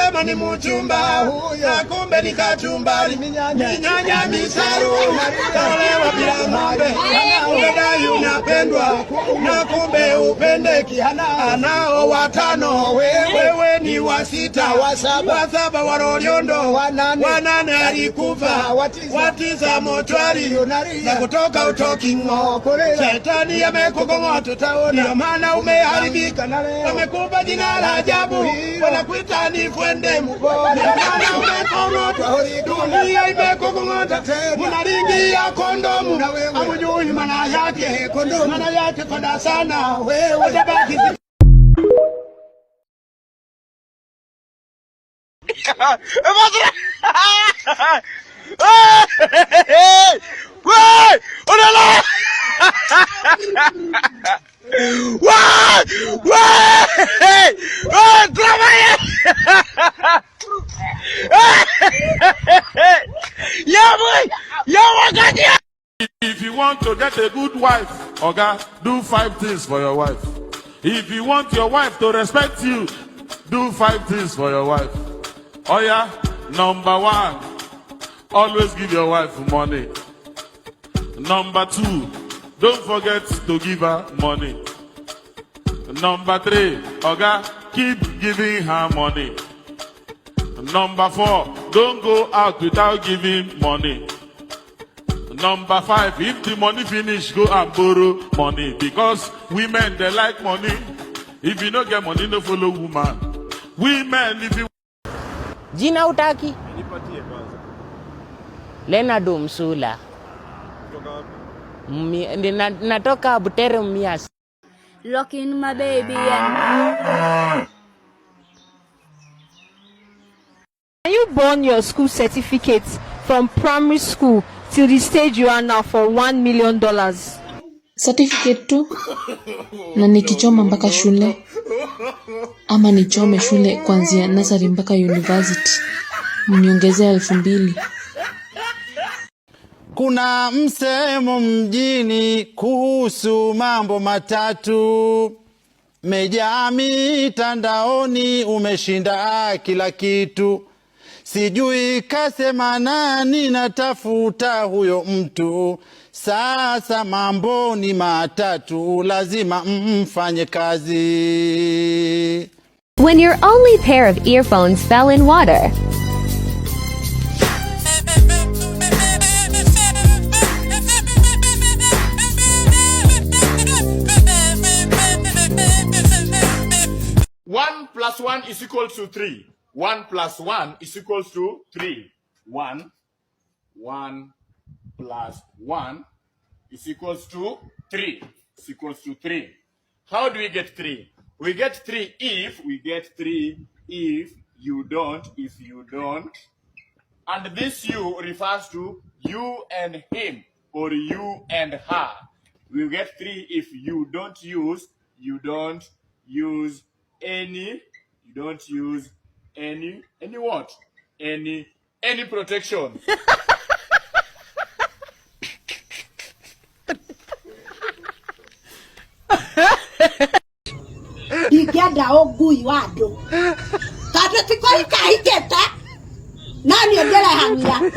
Nikasema ni mchumba na kumbe ni kachumbari. Minyanya misaru tolewa bila ng'ombe. Unadai unapendwa na kumbe upendeki. Anao watano wewe ni wa sita. Wa saba Waroriondo. Wanane alikufa. Watisa mochwari na kutoka utoki ng'o. Shetani amekukong'ota taoni. Ndio maana umeharibika. Wamekupa jina la ajabu. Wanakuita ni Fwende Mugoli. Ndio maana umekong'otwa. Dunia imekukong'ota. Unaringia kondomu. Hamujui maana yake. Maana yake konda sana. Wewe tabaki. If you want to get a good wife, Oga, do 5 things for your wife. If you want your wife to respect you, do 5 things for your wife. Oh yeah, number 1, always give your wife money. Number 2, don't forget to give her money. Number 3, Oga, keep giving her money. Number 4, don't go out without giving money. Number 5, if the money finish, go and borrow money. Because women, they like money. If you don't get money, no follow woman. Women, if you... Jina utaki? Leonardo Msula. Natoka Butere Mumias. Locking my baby and... Can you burn your school certificates from primary school till the stage you are now for $1 million? Certificate tu? Na nikichoma mpaka shule? Ama nichome shule kuanzia nursery mpaka university? Mniongezea 2,000. Kuna msemo mjini kuhusu mambo matatu. Mejaa mitandaoni umeshinda kila kitu. Sijui kasema nani, natafuta huyo mtu. Sasa mambo ni matatu, lazima mfanye kazi. When your only pair of earphones fell in water. One plus 1 is equal to 3. 1 plus 1 is equal to 3. 1 plus 1 is equals to 3. Is equals to 3. How do we get 3? We get 3 if you don't, and this you refers to you and him or you and her. We get 3 if you don't use any what? Any protection. Ikienda ogui wado. Tatu tiko ikaiketa. Nani ogera hangira?